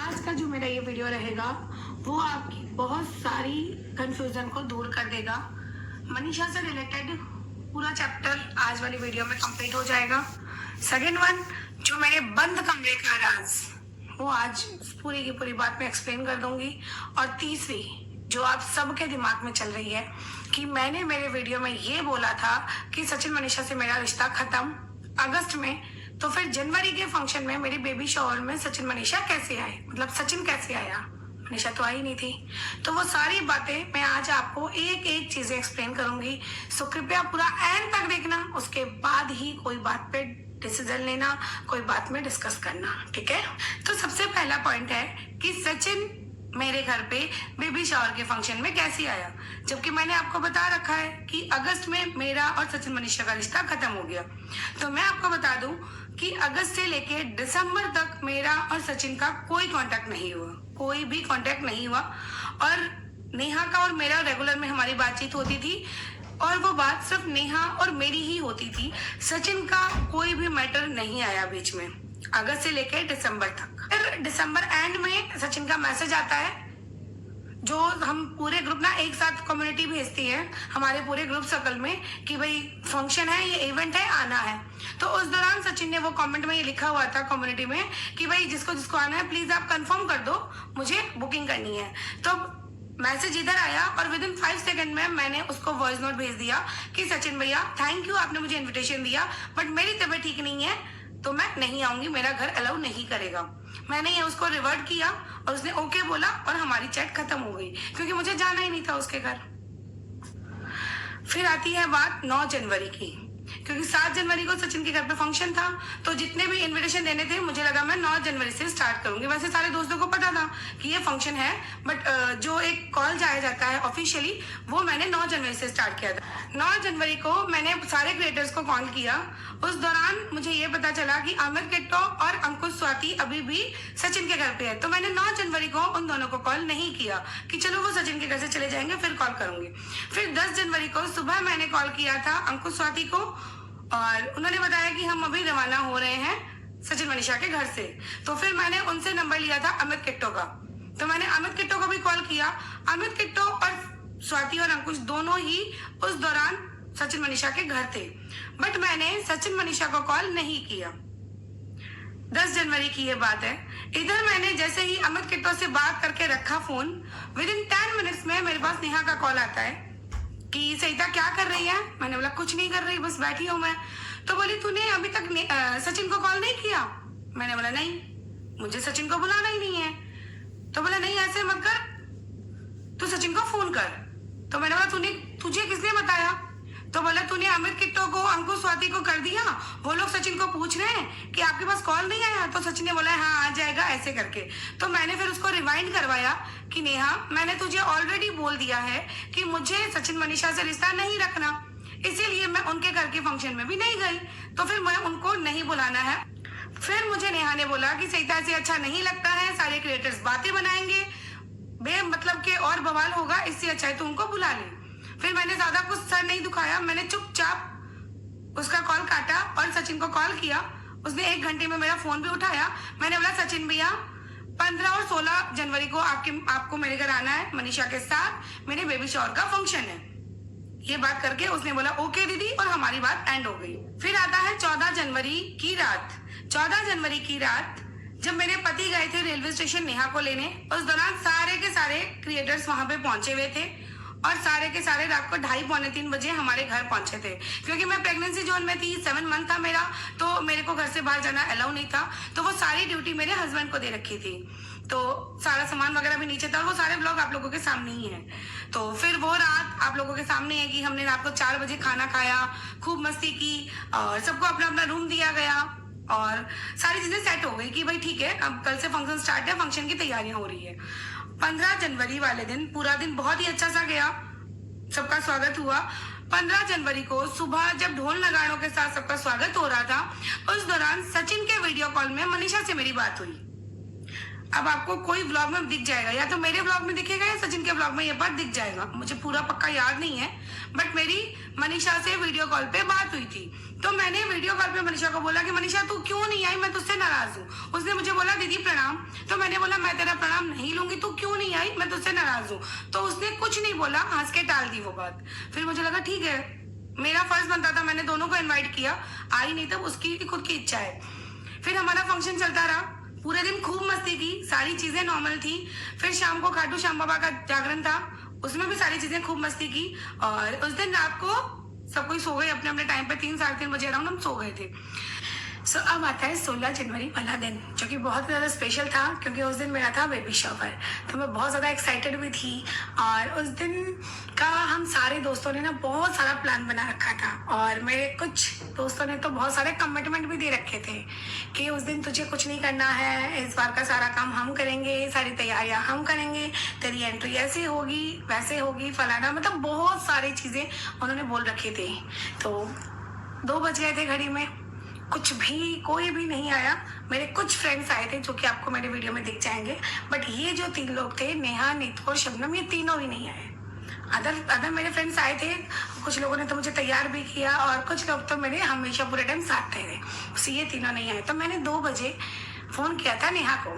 आज का जो मेरा ये वीडियो रहेगा वो आपकी बहुत सारी कंफ्यूजन को दूर कर देगा। मनीषा से रिलेटेड पूरा चैप्टर आज वाली वीडियो में कंप्लीट हो जाएगा। सेकेंड वन, जो मेरे बंद कमरे का राज, वो आज पूरी की पूरी बात में एक्सप्लेन कर दूंगी। और तीसरी, जो आप सबके दिमाग में चल रही है कि मैंने मेरे वीडियो में ये बोला था कि सचिन मनीषा से मेरा रिश्ता खत्म अगस्त में, तो फिर जनवरी के फंक्शन में मेरी बेबी शॉवर में सचिन मनीषा कैसे आए, मतलब सचिन कैसे आया, मनीषा तो आई नहीं थी। तो वो सारी बातें मैं आज आपको एक एक चीजें एक्सप्लेन करूंगी। सो कृपया पूरा एंड तक देखना, उसके बाद ही कोई बात पे डिसीजन लेना, कोई बात में डिस्कस करना, ठीक है। तो सबसे पहला पॉइंट है कि सचिन मेरे घर पे बेबी शावर के फंक्शन में कैसे आया, जबकि मैंने आपको बता रखा है कि अगस्त में मेरा और सचिन मनीषा का रिश्ता खत्म हो गया। तो मैं आपको बता दूं कि अगस्त से लेके दिसंबर तक मेरा और सचिन का कोई कांटेक्ट नहीं हुआ, कोई भी कांटेक्ट नहीं हुआ। और नेहा का और मेरा रेगुलर में हमारी बातचीत होती थी, और वो बात सिर्फ नेहा और मेरी ही होती थी। सचिन का कोई भी मैटर नहीं आया बीच में अगस्त से लेकर दिसंबर तक। फिर दिसंबर एंड में सचिन का मैसेज आता है, जो हम पूरे ग्रुप ना एक साथ कम्युनिटी भेजती है हमारे पूरे ग्रुप सर्कल में कि भाई फंक्शन है, ये इवेंट है, आना है। तो उस दौरान सचिन ने वो कमेंट में ये लिखा हुआ था कम्युनिटी में कि भाई जिसको जिसको आना है प्लीज आप कंफर्म कर दो, मुझे बुकिंग करनी है। तो मैसेज इधर आया और विद इन 5 सेकंड में मैंने उसको वॉइस नोट भेज दिया कि सचिन भैया थैंक यू, आपने मुझे इन्विटेशन दिया, बट मेरी तबीयत ठीक नहीं है तो मैं नहीं आऊंगी, मेरा घर अलाउ नहीं करेगा। मैंने ये उसको रिवर्ट किया और उसने ओके बोला और हमारी चैट खत्म हो गई, क्योंकि मुझे जाना ही नहीं था उसके घर। फिर आती है बात 9 जनवरी की, क्योंकि 7 जनवरी को सचिन के घर पे फंक्शन था, तो जितने भी इनविटेशन देने थे मुझे लगा मैं 9 जनवरी से स्टार्ट करूंगी। वैसे सारे दोस्तों को पता था कि ये फंक्शन है, बट जो एक कॉल जाया जाता है ऑफिशियली, वो मैंने 9 जनवरी से स्टार्ट किया था। 9 जनवरी को मैंने सारे क्रिएटर्स को कॉल किया। उस दौरान मुझे ये पता चला कि अमित किट्टो और अंकुश स्वाति अभी भी सचिन के घर पे है। तो मैंने 9 जनवरी को उन दोनों को कॉल नहीं किया कि चलो वो सचिन के घर से चले जाएंगे, फिर कॉल करूंगी। फिर 10 जनवरी को सुबह मैंने कॉल किया था अंकुश स्वाति को, और उन्होंने बताया कि हम अभी रवाना हो रहे हैं सचिन मनीषा के घर से। तो फिर मैंने उनसे नंबर लिया था अमित किट्टो का, तो मैंने अमित किट्टो को भी कॉल किया। अमित किट्टो और स्वाति और अंकुश दोनों ही उस दौरान सचिन मनीषा के घर थे, बट मैंने सचिन मनीषा को कॉल नहीं किया। 10 जनवरी की ये बात है। इधर मैंने जैसे ही अमित किट्टो से बात करके रखा फोन, विद इन 10 मिनट्स में मेरे पास नेहा का कॉल आता है कि सहिता क्या कर रही है। मैंने बोला कुछ नहीं कर रही, बस बैठी हूं मैं। तो बोली तूने अभी तक सचिन को कॉल नहीं किया। मैंने बोला नहीं, मुझे सचिन को बुलाना ही नहीं है। तो बोला नहीं ऐसे मत कर, तू सचिन को फोन कर। तो मैंने बोला तुझे किसने बताया। तो बोला तूने अमित किट्टो को, अंकुश स्वाति को कर दिया, वो लोग सचिन को पूछ रहे हैं कि आपके पास कॉल नहीं आया। तो सचिन ने बोला हाँ आ जाएगा ऐसे करके। तो मैंने फिर उसको रिमाइंड करवाया कि नेहा मैंने तुझे ऑलरेडी बोल दिया है कि मुझे सचिन मनीषा से रिश्ता नहीं रखना, इसीलिए मैं उनके घर के फंक्शन में भी नहीं गई, तो फिर मैं उनको नहीं बुलाना है। फिर मुझे नेहा ने बोला कि सहिता से अच्छा नहीं लगता है, सारे क्रिएटर्स बातें बनाएंगे, बेमतलब के और बवाल होगा, इससे अच्छा है तू उनको बुला ले। फिर मैंने ज्यादा कुछ सर नहीं दुखाया, मैंने चुपचाप उसका कॉल काटा और सचिन को कॉल किया। उसने 1 घंटे में मेरा फोन भी उठाया। मैंने बोला सचिन भैया 15 और 16 जनवरी को आपको मेरे घर आना है, मनीषा के साथ मेरे बेबी शॉवर का फंक्शन है। ये बात करके उसने बोला ओके दीदी, और हमारी बात एंड हो गई। फिर आता है 14 जनवरी की रात। 14 जनवरी की रात जब मेरे पति गए थे रेलवे स्टेशन नेहा को लेने, उस दौरान सारे के सारे क्रिएटर्स वहां पे पहुंचे हुए थे, और सारे के सारे रात को 2:30 पौने 3 बजे हमारे घर पहुंचे थे। क्योंकि मैं प्रेगनेंसी जोन में थी, 7 मंथ था मेरा, तो मेरे को घर से बाहर जाना अलाउ नहीं था। तो वो सारी ड्यूटी मेरे हस्बैंड को दे रखी थी, तो सारा सामान वगैरह भी नीचे था, और वो सारे ब्लॉग आप लोगों के सामने ही है। तो फिर वो रात आप लोगों के सामने है कि हमने रात को 4 बजे खाना खाया, खूब मस्ती की, और सबको अपना अपना रूम दिया गया, और सारी चीजें सेट हो गई कि भाई ठीक है अब कल से फंक्शन स्टार्ट है, फंक्शन की तैयारियां हो रही है। 15 जनवरी वाले दिन पूरा दिन बहुत ही अच्छा सा गया, सबका स्वागत हुआ। 15 जनवरी को सुबह जब ढोल नगाड़ों के साथ सबका स्वागत हो रहा था, उस दौरान सचिन के वीडियो कॉल में मनीषा से मेरी बात हुई। अब आपको कोई व्लॉग में दिख जाएगा, या तो मेरे व्लॉग में दिखेगा या सचिन के व्लॉग में ये बात दिख जाएगा, मुझे पूरा पक्का याद नहीं है। बट मेरी मनीषा से वीडियो कॉल पे बात हुई थी, तो मैंने वीडियो कॉल पे मनीषा को बोला कि मनीषा तू क्यों नहीं आई, मैं तुझसे नाराज हूँ। उसने मुझे बोला दीदी प्रणाम, तो मैंने बोला मैं तेरा प्रणाम नहीं लूंगी, तू क्यों नहीं आई, मैं तुझसे नाराज हूँ। तो उसने कुछ नहीं बोला, हंस के टाल दी वो बात। फिर मुझे लगा ठीक है, मेरा फर्ज बनता था, मैंने दोनों को इन्वाइट किया, आई नहीं तब उसकी खुद की इच्छा है। फिर हमारा फंक्शन चलता रहा, पूरे दिन खूब मस्ती की, सारी चीजें नॉर्मल थी। फिर शाम को खाटू श्याम बाबा का जागरण था, उसमें भी सारी चीजें खूब मस्ती की। और उस दिन रात को सब कोई सो गए अपने अपने टाइम पे, 3-3:30 बजे अराउंड हम सो गए थे। सो अब आता है 16 जनवरी वाला दिन, जो कि बहुत ज़्यादा स्पेशल था क्योंकि उस दिन मेरा था बेबी शावर। तो मैं बहुत ज़्यादा एक्साइटेड भी थी, और उस दिन का हम सारे दोस्तों ने ना बहुत सारा प्लान बना रखा था, और मेरे कुछ दोस्तों ने तो बहुत सारे कमिटमेंट भी दे रखे थे कि उस दिन तुझे कुछ नहीं करना है, इस बार का सारा काम हम करेंगे, सारी तैयारियां हम करेंगे, तेरी एंट्री ऐसे होगी वैसे होगी फलाना, मतलब बहुत सारी चीज़ें उन्होंने बोल रखी थी। तो 2 बज गए थे घड़ी में, कुछ भी कोई भी नहीं आया। मेरे कुछ फ्रेंड्स आए थे जो कि आपको मेरे वीडियो में दिख जाएंगे, बट ये जो 3 लोग थे, नेहा, नीतू और शबनम, ये तीनों भी नहीं आए। अदर मेरे फ्रेंड्स आए थे, कुछ लोगों ने तो मुझे तैयार भी किया, और कुछ लोग तो मेरे हमेशा पूरे टाइम साथ थे, बस ये तीनों नहीं आए। तो मैंने 2 बजे फ़ोन किया था नेहा को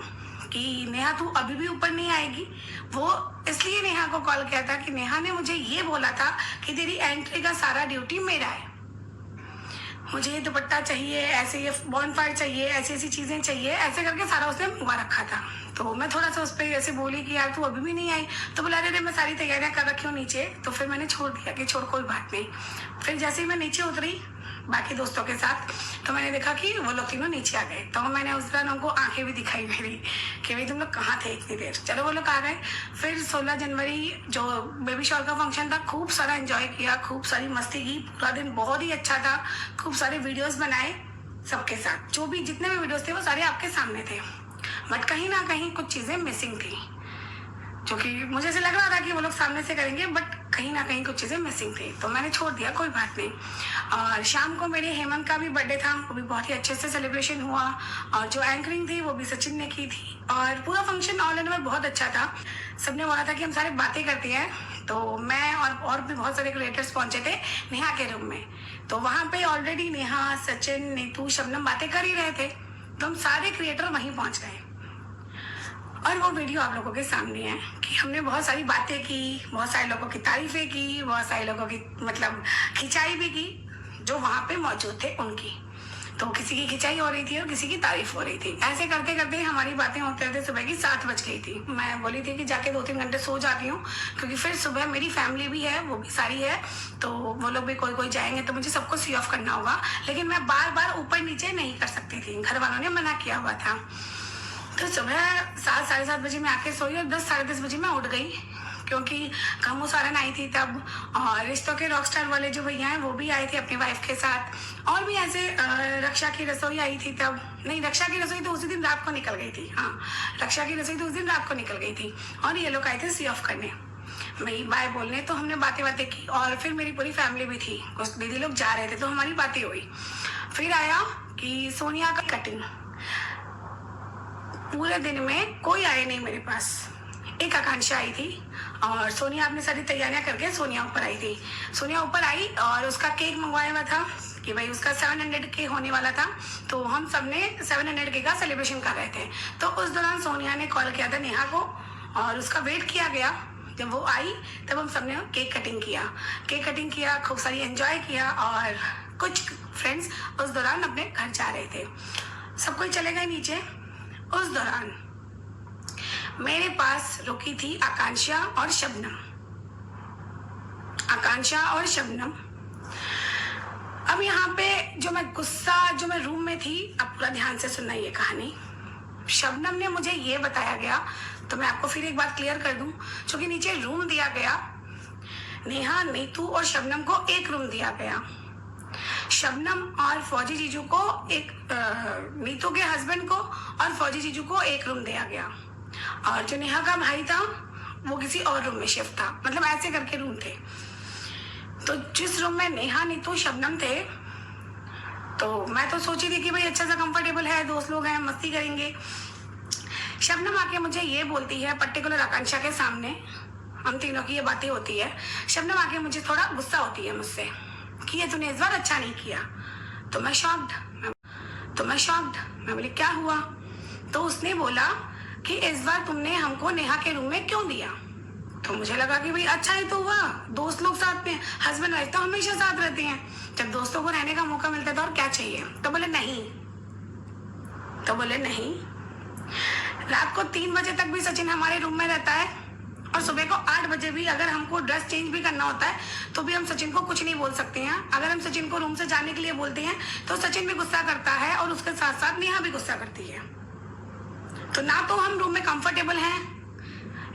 कि नेहा तू अभी भी ऊपर नहीं आएगी। वो इसलिए नेहा को कॉल किया था कि नेहा ने मुझे ये बोला था कि तेरी एंट्री का सारा ड्यूटी मेरा है, मुझे ये दुपट्टा चाहिए, ऐसे ये बॉनफायर चाहिए, ऐसी ऐसी चीज़ें चाहिए, ऐसे करके सारा उसने मंगवा रखा था। तो मैं थोड़ा सा उस पर ऐसे बोली कि यार तू अभी भी नहीं आई, तो बोला अरे मैं सारी तैयारियां कर रखी हूँ नीचे। तो फिर मैंने छोड़ दिया कि छोड़ कोई बात नहीं। फिर जैसे ही मैं नीचे उतरी बाकी दोस्तों के साथ, तो मैंने देखा कि वो लोग तीनों नीचे आ गए। तो मैंने उस दौरान उनको आंखें भी दिखाई मेरी कि भाई तुम लोग कहाँ थे इतनी देर। चलो वो लोग आ गए। फिर 16 जनवरी जो बेबी शॉवर का फंक्शन था, खूब सारा एंजॉय किया, खूब सारी मस्ती की, पूरा दिन बहुत ही अच्छा था। खूब सारे वीडियोस बनाए सबके साथ, जो भी जितने भी वीडियोस थे वो सारे आपके सामने थे। बट कहीं ना कहीं कुछ चीज़ें मिसिंग थी, जो कि मुझे ऐसे लग रहा था कि वो लोग सामने से करेंगे, बट कहीं ना कहीं कुछ चीज़ें मिसिंग थी, तो मैंने छोड़ दिया, कोई बात नहीं। और शाम को मेरे हेमंत का भी बर्थडे था, वो भी बहुत ही अच्छे से सेलिब्रेशन हुआ, और जो एंकरिंग थी वो भी सचिन ने की थी, और पूरा फंक्शन ऑल एंड ऑल बहुत अच्छा था। सबने बोला था कि हम सारे बातें करते हैं, तो मैं और भी बहुत सारे क्रिएटर्स पहुंचे थे नेहा के रूम में। तो वहाँ पे ऑलरेडी नेहा, सचिन, नीतू, शबनम बातें कर ही रहे थे, तो हम सारे क्रिएटर वहीं पहुँच गए। और वो वीडियो आप लोगों के सामने है कि हमने बहुत सारी बातें की, बहुत सारे लोगों की तारीफें की, बहुत सारे लोगों की मतलब खिंचाई भी की जो वहाँ पे मौजूद थे उनकी। तो किसी की खिंचाई हो रही थी और किसी की तारीफ हो रही थी। ऐसे करते करते हमारी बातें होते होते सुबह की 7 बज गई थी। मैं बोली थी कि जाके 2-3 घंटे सो जाती हूँ, क्योंकि फिर सुबह मेरी फैमिली भी है, वो भी सारी है, तो वो लोग भी कोई कोई जाएंगे, तो मुझे सबको सी ऑफ करना होगा। लेकिन मैं बार बार ऊपर नीचे नहीं कर सकती थी, घर वालों ने मना किया हुआ था। तो सुबह 7-7:30 बजे मैं आके सोई, और 10-10:30 बजे मैं उठ गई, क्योंकि कामो सारन आई थी तब, और रिश्तों के रॉकस्टार वाले जो भैया हैं वो भी आए थे अपनी वाइफ के साथ, और भी ऐसे रक्षा की रसोई आई थी तब। नहीं, रक्षा की रसोई तो उसी दिन रात को निकल गई थी। हाँ, रक्षा की रसोई तो उस दिन रात को निकल गई थी, और ये लोग आए थे सी ऑफ करने, मैं बाय बोलने। तो हमने बातें की, और फिर मेरी पूरी फैमिली भी थी, कुछ दीदी लोग जा रहे थे, तो हमारी बातें हुई। फिर आया कि सोनिया का कटिंग। पूरे दिन में कोई आए नहीं मेरे पास, एक आकांक्षा आई थी, और सोनिया अपनी सारी तैयारियां करके सोनिया ऊपर आई थी। सोनिया ऊपर आई और उसका केक मंगवाया हुआ था कि भाई उसका 700K होने वाला था, तो हम सब ने 700K का सेलिब्रेशन कर रहे थे। तो उस दौरान सोनिया ने कॉल किया था नेहा को, और उसका वेट किया गया। जब वो आई तब हम सब ने केक कटिंग किया, खूब सारी एंजॉय किया, और कुछ फ्रेंड्स उस दौरान अपने घर जा रहे थे, सब कोई चले गए नीचे। उस दौरान मेरे पास रुकी थी आकांक्षा और शबनम। अब यहाँ पे जो मैं रूम में थी, अब पूरा ध्यान से सुनना ये कहानी। शबनम ने मुझे ये बताया गया, तो मैं आपको फिर एक बात क्लियर कर दूं, क्योंकि नीचे रूम दिया गया, नेहा, नीतू और शबनम को एक रूम दिया गया। शबनम और फौजी जीजू को एक, नीतू के हस्बैंड को और फौजी जीजू को एक रूम दिया गया, और जो नेहा का भाई था वो किसी और रूम में शिफ्ट था, मतलब ऐसे करके रूम थे। तो जिस रूम में नेहा, नीतू, शबनम थे, तो मैं तो सोची थी कि भाई अच्छा सा कंफर्टेबल है, दोस्त लोग हैं, मस्ती करेंगे। शबनम आके मुझे ये बोलती है, पर्टिकुलर आकांक्षा के सामने हम तीनों की ये बातें होती है। शबनम आके मुझे थोड़ा गुस्सा होती है मुझसे कि ये तूने इस बार अच्छा नहीं किया। तो मैं शॉक्ड। मैं बोली क्या हुआ? तो उसने बोला कि इस बार तुमने हमको नेहा के रूम में क्यों दिया? तो मुझे लगा कि भाई अच्छा ही तो हुआ, दोस्त लोग साथ में, हस्बैंड वाइफ तो हमेशा साथ रहते हैं, जब दोस्तों को रहने का मौका मिलता है तो और क्या चाहिए। तो बोले नहीं। रात को 3 बजे तक भी सचिन हमारे रूम में रहता है और सुबह को 8 बजे भी अगर हमको ड्रेस चेंज भी करना होता है तो भी हम सचिन को कुछ नहीं बोल सकते हैं। अगर हम सचिन को रूम से जाने के लिए बोलते हैं तो सचिन भी गुस्सा करता है और उसके साथ साथ नेहा भी गुस्सा करती है। तो ना तो हम रूम में कंफर्टेबल हैं,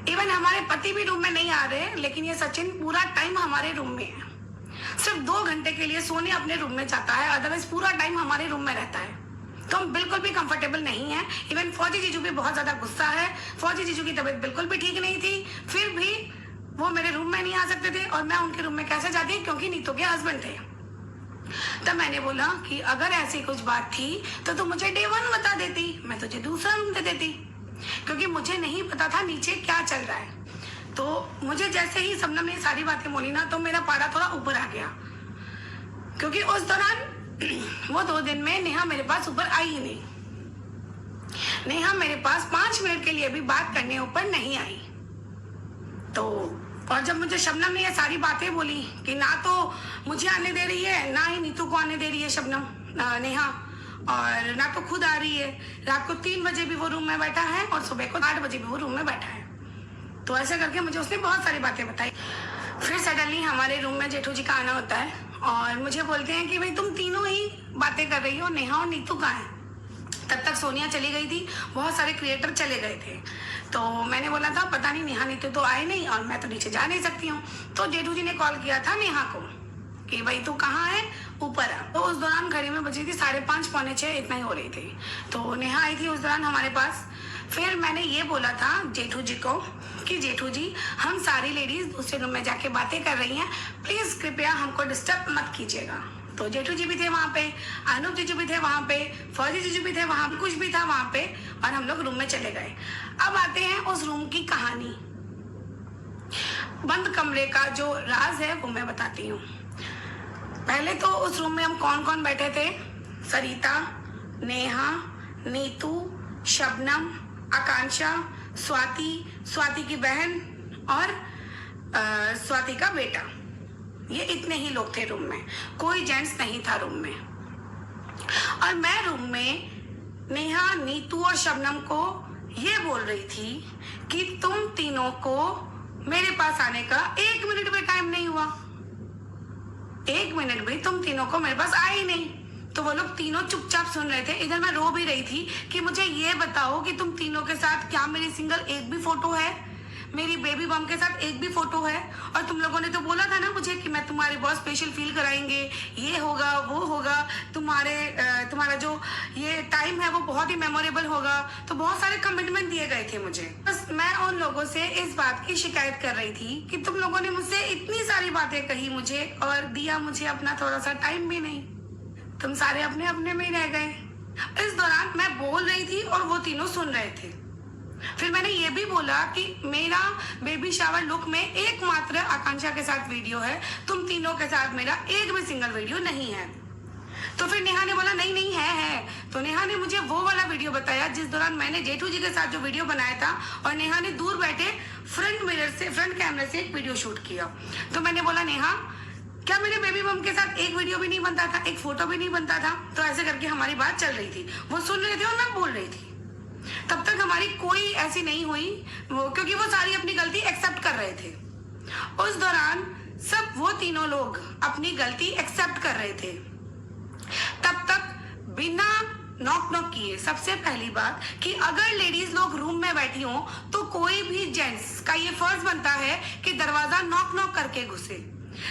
इवन हमारे पति भी रूम में नहीं आ रहे, लेकिन ये सचिन पूरा टाइम हमारे रूम में है। सिर्फ 2 घंटे के लिए सोने अपने रूम में जाता है, अदरवाइज पूरा टाइम हमारे रूम में रहता है। तो हम बिल्कुल भी कंफर्टेबल नहीं है। इवन फौजी जीजू भी बहुत ज्यादा गुस्सा है। फौजी जीजू की तबीयत बिल्कुल भी ठीक नहीं थी, फिर भी वो मेरे रूम में नहीं आ सकते थे और मैं उनके रूम में कैसे जाती, क्योंकि नीतू के हस्बैंड थे। तब मैंने बोला कि अगर ऐसी कुछ बात थी तो तू मुझे डे 1 बता देती, मैं तुझे दूसरा रूम दे देती, क्योंकि मुझे नहीं पता था नीचे क्या चल रहा है। तो मुझे जैसे ही शबनम ने सारी बातें बोली ना, तो मेरा पारा थोड़ा ऊपर आ गया, क्योंकि उस दौरान वो 2 दिन में नेहा मेरे पास ऊपर आई ही नहीं। नेहा मेरे पास 5 मिनट के लिए भी बात करने ऊपर नहीं आई। तो और जब मुझे शबनम ने ये सारी बातें बोली कि ना तो मुझे आने दे रही है, ना ही नीतू को आने दे रही है शबनम, नेहा, और ना तो खुद आ रही है, रात को 3 बजे भी वो रूम में बैठा है और सुबह को 8 बजे भी वो रूम में बैठा है। तो ऐसे करके मुझे उसने बहुत सारी बातें बताई। फिर सडनली हमारे रूम में जेठू जी का आना होता है और मुझे बोलते हैं कि भाई तुम तीनों ही बातें कर रही हो, नेहा और नीतू कहाँ है? तब तक सोनिया चली गई थी, बहुत सारे क्रिएटर चले गए थे। तो मैंने बोला था पता नहीं, नेहा नीतू तो आए नहीं और मैं तो नीचे जा नहीं सकती हूँ। तो जेठू जी ने कॉल किया था नेहा को कि भाई तू कहाँ है, ऊपर आ। तो उस दौरान घड़ी में बजी थी 5:30 पौने 6 इतना ही हो रही थी। तो नेहा आई थी उस दौरान हमारे पास। फिर मैंने ये बोला था जेठू जी को कि जेठू जी, हम सारी लेडीज दूसरे रूम में जाके बातें कर रही हैं, प्लीज कृपया हमको डिस्टर्ब मत कीजिएगा। तो जेठू जी भी थे वहाँ पे, अनूप जीजू भी थे वहाँ पे, फौजी जीजू भी थे वहाँ पे, कुछ भी था वहाँ पे, और हम लोग रूम में चले गए। अब आते हैं उस रूम की कहानी। बंद कमरे का जो राज है वो मैं बताती हूँ। पहले तो उस रूम में हम कौन कौन बैठे थे? सरिता, नेहा, नीतू, शबनम, आकांक्षा, स्वाति की बहन और स्वाति का बेटा। ये इतने ही लोग थे रूम में, कोई जेंट्स नहीं था रूम में। और मैं रूम में नेहा, नीतू और शबनम को ये बोल रही थी कि तुम तीनों को मेरे पास आने का 1 मिनट भी टाइम नहीं हुआ, 1 मिनट भी तुम तीनों को मेरे पास आए ही नहीं। तो वो लोग तीनों चुपचाप सुन रहे थे। इधर मैं रो भी रही थी कि मुझे ये बताओ कि तुम तीनों के साथ क्या मेरी सिंगल एक भी फोटो है, मेरी बेबी बम के साथ एक भी फोटो है? और तुम लोगों ने तो बोला था ना मुझे कि मैं तुम्हारे बहुत स्पेशल फील कराएंगे, ये होगा वो होगा, तुम्हारा जो ये टाइम है वो बहुत ही मेमोरेबल होगा। तो बहुत सारे कमिटमेंट दिए गए थे मुझे। बस मैं उन लोगों से इस बात की शिकायत कर रही थी कि तुम लोगों ने मुझसे इतनी सारी बातें कही मुझे और दिया मुझे अपना थोड़ा सा टाइम भी नहीं। तुम सारे अपने अपने में ही रह गए। इस दौरान मैं बोल रही थी और वो तीनों सुन रहे थे। फिर मैंने ये भी बोला कि मेरा बेबी शावर लुक में एकमात्र आकांक्षा के साथ वीडियो है, तुम तीनों के साथ मेरा एक भी सिंगल वीडियो नहीं है। तो फिर नेहा ने बोला नहीं है। तो नेहा ने मुझे वो वाला वीडियो बताया जिस दौरान मैंने जेठू जी के साथ जो वीडियो बनाया था, और नेहा ने दूर बैठे फ्रंट कैमरे से एक वीडियो शूट किया। तो मैंने बोला नेहा, क्या मेरे बेबी बम के साथ एक वीडियो भी नहीं बनता था, एक फोटो भी नहीं बनता था? तो ऐसे करके हमारी बात चल रही थी, वो सुन रहे थे और मैं बोल रही थी। तब तक हमारी कोई ऐसी नहीं हुई क्योंकि वो सारी अपनी गलती एक्सेप्ट कर रहे थे। उस दौरान सब वो तीनों लोग अपनी गलती एक्सेप्ट कर रहे थे। तब तक बिना नॉक किए, सबसे पहली बात कि अगर लेडीज लोग रूम में बैठी हो तो कोई भी जेंट्स का ये फर्ज बनता है कि दरवाजा नॉक करके घुसे,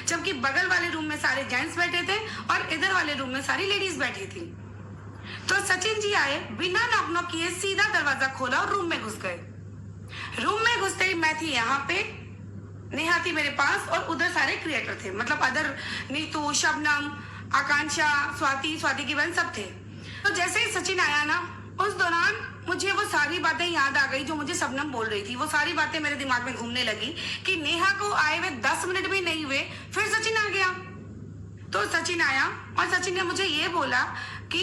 जबकि बगल वाले रूम में सारे जेंट्स बैठे थे और इधर वाले रूम में सारी लेडीज बैठी थी। तो सचिन जी आए, बिना नॉक किए सीधा दरवाजा खोला और रूम में घुस गए। रूम में घुसते ही मैं थी यहाँ पे, नेहा थी मेरे पास और उधर सारे क्रिएटर थे, मतलब अदर नीतू, शबनम, आकांक्षा, स्वाति की बहन सब थे। तो जैसे ही सचिन आया ना, उस दौरान मुझे वो सारी बातें याद आ गई जो मुझे शबनम बोल रही थी। वो सारी बातें मेरे दिमाग में घूमने लगी कि नेहा को आए हुए 10 मिनट भी नहीं हुए फिर सचिन आ गया। तो सचिन आया और सचिन ने मुझे ये बोला कि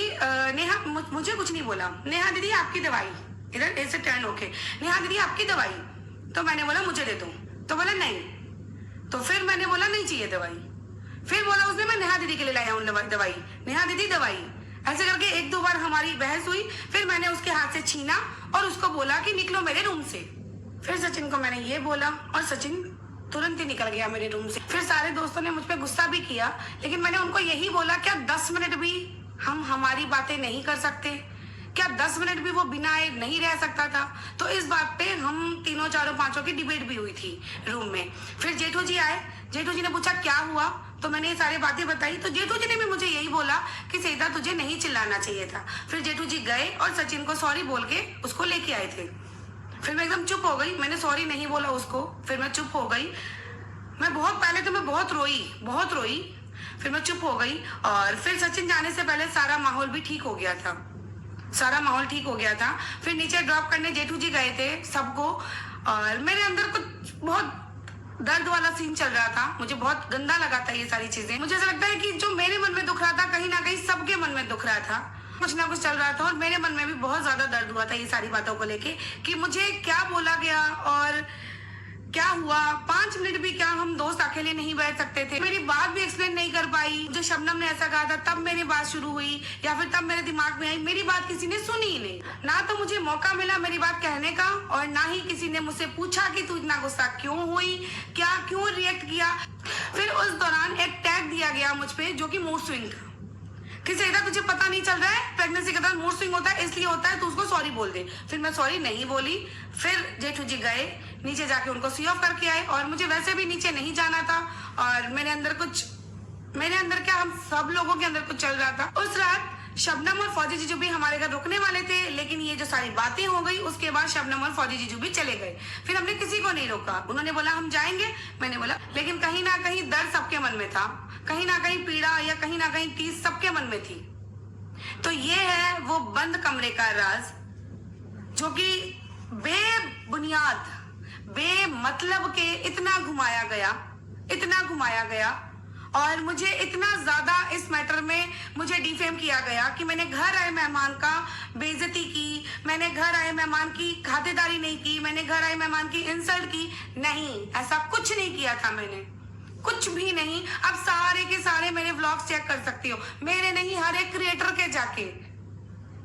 नेहा, मुझे कुछ नहीं बोला, नेहा दीदी आपकी दवाई, इधर ऐसे टर्न होके, नेहा दीदी आपकी दवाई। तो मैंने बोला मुझे दे दो, तो बोला नहीं। तो फिर मैंने बोला नहीं चाहिए दवाई। फिर बोला उसने मैं नेहा दीदी के लिए लाया हूँ दवाई, नेहा दीदी दवाई। ऐसे करके 1-2 बार हमारी बहस हुई। फिर मैंने उसके हाथ से छीना और उसको बोला कि निकलो मेरे रूम से। फिर सचिन को मैंने ये बोला और सचिन तुरंत ही निकल गया मेरे रूम से। फिर सारे दोस्तों ने मुझ पर गुस्सा भी किया, लेकिन मैंने उनको यही बोला क्या 10 मिनट भी हम हमारी बातें नहीं कर सकते? क्या 10 मिनट भी वो बिना आए नहीं रह सकता था? तो इस बात पे हम तीनों चारों पांचों की डिबेट भी हुई थी रूम में। फिर जेठू जी आए, जेठू जी ने पूछा क्या हुआ, तो मैंने ये सारी बातें बताई। तो जेठू जी ने भी मुझे यही बोला कि सीता तुझे नहीं चिल्लाना चाहिए था। फिर जेठू जी गए और सचिन को सॉरी बोल के उसको लेके आए थे। फिर मैं एकदम चुप हो गई, मैंने सॉरी नहीं बोला उसको। फिर मैं चुप हो गई। मैं पहले तो मैं बहुत रोई। फिर मैं चुप हो गई और फिर सचिन जाने से पहले सारा माहौल भी ठीक हो गया था। फिर नीचे ड्रॉप करने जेठू जी गए थे सबको, और मेरे अंदर कुछ बहुत दर्द वाला सीन चल रहा था। मुझे बहुत गंदा लगा था ये सारी चीजें। मुझे ऐसा लगता है कि जो मेरे मन में दुख रहा था कहीं ना कहीं सबके मन में दुख रहा था, कुछ ना कुछ चल रहा था। और मेरे मन में भी बहुत ज्यादा दर्द हुआ था ये सारी बातों को लेके कि मुझे क्या बोला गया और क्या हुआ। 5 मिनट भी क्या हम दोस्त अकेले नहीं बैठ सकते थे? मेरी बात भी एक्सप्लेन नहीं कर पाई। जो शबनम ने ऐसा कहा था तब मेरी बात शुरू हुई या फिर तब मेरे दिमाग में आई, मेरी बात किसी ने सुनी ही नहीं। ना तो मुझे मौका मिला मेरी बात कहने का और ना ही किसी ने मुझसे पूछा कि तू इतना गुस्सा क्यों हुई, क्या क्यों रिएक्ट किया। फिर उस दौरान एक टैग दिया गया मुझ पे जो कि मूड स्विंग था कि सीधा तुझे पता नहीं चल रहा है, प्रेगनेंसी के दौरान मूड स्विंग होता है इसलिए होता है, तो उसको सॉरी बोल दे। फिर मैं सॉरी नहीं बोली। फिर जेठू जी गए नीचे, जाके उनको सी ऑफ करके आए और मुझे वैसे भी नीचे नहीं जाना था। और मेरे अंदर क्या, हम सब लोगों के अंदर कुछ चल रहा था। उस रात शबनम और फौजी जीजू भी हमारे घर रुकने वाले थे, लेकिन ये जो सारी बातें हो गई उसके बाद शबनम और फौजी जीजू भी चले गए। फिर हमने किसी को नहीं रोका, उन्होंने बोला हम जाएंगे, मैंने बोला, लेकिन कहीं ना कहीं दर्द सबके मन में था, कहीं ना कहीं पीड़ा या कहीं ना कहीं टीस सबके मन में थी। तो ये है वो बंद कमरे का राज जो कि बेबुनियाद, बेमतलब के इतना घुमाया गया और मुझे इतना ज्यादा इस मैटर में मुझे डिफेम किया गया कि मैंने घर आए मेहमान का बेइज्जती की, मैंने घर आए मेहमान की खातिरदारी नहीं की, मैंने घर आए मेहमान की इंसल्ट की। नहीं, ऐसा कुछ नहीं किया था मैंने, कुछ भी नहीं। अब सारे के सारे मेरे व्लॉग्स चेक कर सकती हो, मेरे नहीं हर एक क्रिएटर के जाके,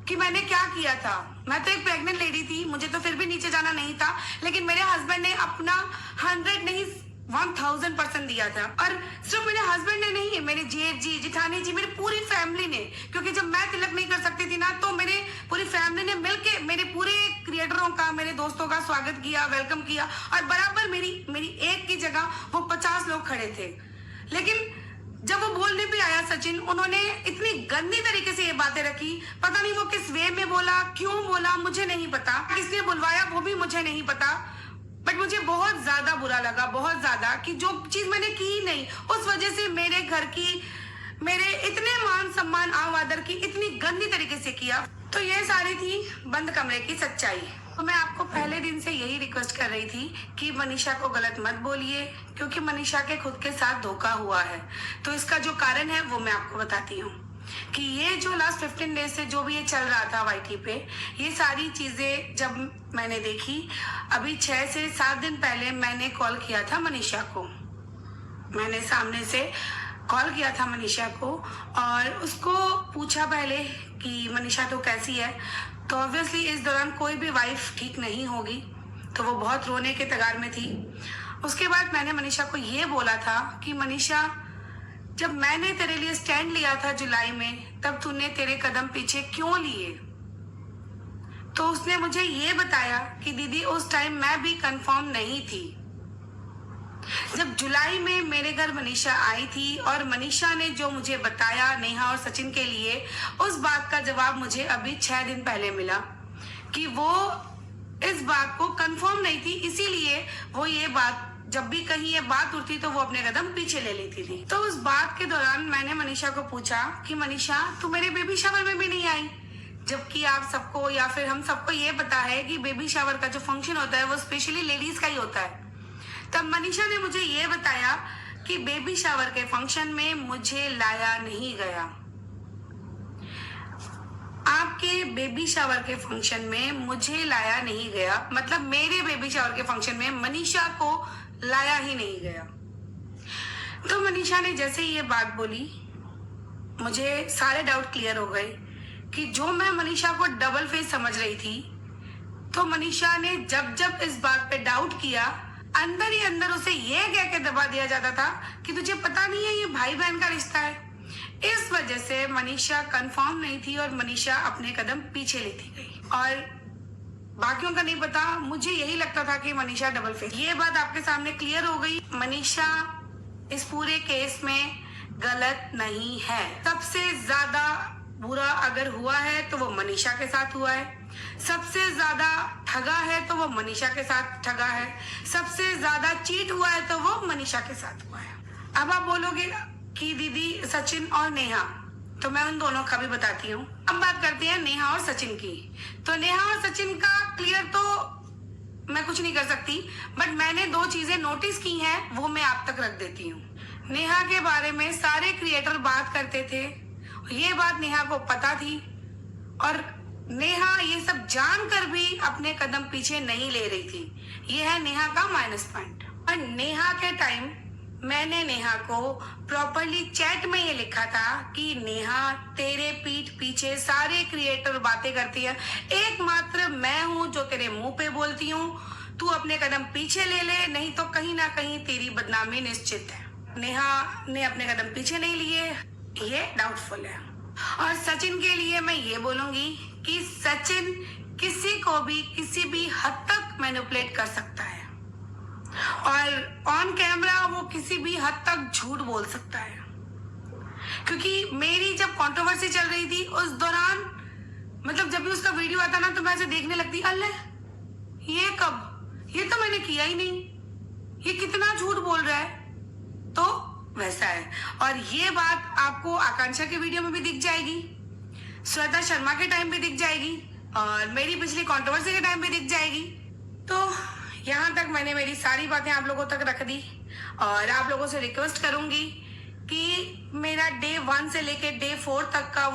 कि मैंने क्या किया था। मैं तो एक प्रेग्नेंट लेडी थी, मुझे तो फिर भी नीचे जाना नहीं था, लेकिन मेरे हस्बैंड ने अपना 100 नहीं 1000% दिया था। और सिर्फ मेरे हस्बैंड ने नहीं, मेरे जेठ जी, जिठानी जी, मेरी पूरी फैमिली ने, क्योंकि जब मैं तिलक नहीं कर सकती थी ना, तो मेरे पूरी फैमिली ने मिलके मेरे पूरे क्रिएटरों का, मेरे दोस्तों का स्वागत किया, वेलकम किया। और बराबर मेरी एक की जगह वो 50 लोग खड़े थे। लेकिन जब वो बोलने भी आया सचिन, उन्होंने इतनी गंदी तरीके से ये बातें रखी। पता नहीं वो किस वे में बोला, क्यों बोला, मुझे नहीं पता, किसने बुलवाया वो भी मुझे नहीं पता। बट मुझे बहुत ज्यादा बुरा लगा, बहुत ज्यादा, कि जो चीज मैंने की नहीं, उस वजह से मेरे घर की, मेरे इतने मान सम्मान आदर की इतनी गंदी तरीके से किया। तो ये सारी थी बंद कमरे की सच्चाई। तो मैं आपको पहले दिन से यही रिक्वेस्ट कर रही थी कि मनीषा को गलत मत बोलिए, क्योंकि मनीषा के खुद के साथ धोखा हुआ है। तो इसका जो कारण है वो मैं आपको बताती हूँ कि ये जो लास्ट 15 डेज से जो भी ये चल रहा था वाईटी पे, ये सारी चीजें जब मैंने देखी, अभी 6 से 7 दिन पहले मैंने कॉल किया था मनीषा को, मैंने सामने से कॉल किया था मनीषा को और उसको पूछा पहले कि मनीषा तो कैसी है। तो ऑब्वियसली इस दौरान कोई भी वाइफ ठीक नहीं होगी, तो वो बहुत रोने के तगार में थी। उसके बाद मैंने मनीषा को ये बोला था कि मनीषा, जब मैंने तेरे लिए स्टैंड लिया था जुलाई में, तब तूने तेरे कदम पीछे क्यों लिए? तो उसने मुझे ये बताया कि दीदी उस टाइम मैं भी कंफर्म नहीं थी। जब जुलाई में मेरे घर मनीषा आई थी और मनीषा ने जो मुझे बताया नेहा और सचिन के लिए, उस बात का जवाब मुझे अभी 6 दिन पहले मिला कि वो इस बात को कंफर्म नहीं थी, इसीलिए वो ये बात, जब भी कहीं ये बात उठती तो वो अपने कदम पीछे ले लेती थी। तो उस बात के दौरान मैंने मनीषा को पूछा कि मनीषा, तू मेरे बेबी शावर में भी नहीं आई, जबकि आप सबको या फिर हम सबको ये पता है कि बेबी शावर का जो फंक्शन होता है वो स्पेशली लेडीज का ही होता है। तब मनीषा ने मुझे ये बताया कि बेबी शावर के फंक्शन में मुझे लाया नहीं गया। आपके बेबी शावर के फंक्शन में मुझे लाया नहीं गया, मतलब मेरे बेबी शावर के फंक्शन में मनीषा को लाया ही नहीं गया। तो मनीषा ने जैसे ही ये बात बोली, मुझे सारे डाउट क्लियर हो गए कि जो मैं मनीषा को डबल फेस समझ रही थी, तो मनीषा ने जब जब इस बात पे डाउट किया, अंदर ही अंदर उसे ये कह के दबा दिया जाता था कि तुझे पता नहीं है ये भाई बहन का रिश्ता है। इस वजह से मनीषा कंफर्म नहीं थी और मनीषा अपने कदम पीछे लेती गई। और बाकियों का नहीं पता, मुझे यही लगता था कि मनीषा डबल फेस। ये बात आपके सामने क्लियर हो गई। मनीषा इस पूरे केस में गलत नहीं है। सबसे ज्यादा बुरा अगर हुआ है तो वो मनीषा के साथ हुआ है। सबसे ज्यादा ठगा है तो वो मनीषा के साथ ठगा है। सबसे ज्यादा चीट हुआ है तो वो मनीषा के साथ हुआ है। अब आप बोलोगे कि दीदी सचिन और नेहा, तो मैं उन दोनों का भी बताती हूँ। अब बात करते हैं नेहा और सचिन की। तो नेहा और सचिन का क्लियर तो मैं कुछ नहीं कर सकती, बट मैंने 2 चीजें नोटिस की हैं, वो मैं आप तक रख देती हूँ। नेहा के बारे में सारे क्रिएटर बात करते थे, ये बात नेहा को पता थी और नेहा ये सब जानकर भी अपने कदम पीछे नहीं ले रही थी। ये है नेहा का माइनस पॉइंट। और नेहा के टाइम मैंने नेहा को प्रॉपरली चैट में ये लिखा था कि नेहा तेरे पीठ पीछे सारे क्रिएटर बातें करती है, एकमात्र मैं हूं जो तेरे मुंह पे बोलती हूँ। तू अपने कदम पीछे ले ले, नहीं तो कहीं ना कहीं तेरी बदनामी निश्चित है। नेहा ने अपने कदम पीछे नहीं लिए, ये डाउटफुल है। और सचिन के लिए मैं ये बोलूंगी कि सचिन किसी को भी किसी भी हद तक मैनिपुलेट कर सकता है और ऑन कैमरा वो किसी भी हद तक झूठ बोल सकता है। क्योंकि मेरी जब कंट्रोवर्सी चल रही थी उस दौरान, मतलब जब भी उसका वीडियो आता ना तो मैं ऐसे देखने लगती, अल्लाह ये कब, ये तो मैंने किया ही नहीं, ये कितना झूठ बोल रहा है। तो वैसा है। और ये बात आपको आकांक्षा के वीडियो में भी दिख जाएगी, श्वेता शर्मा के टाइम भी दिख जाएगी और मेरी पिछली कंट्रोवर्सी के टाइम भी दिख जाएगी। तो यहाँ तक मैंने मेरी सारी बातें आप लोगों तक रख दी और आप लोगों से रिक्वेस्ट करूंगी कि मेरा डे 1 से लेके डे 4 तक का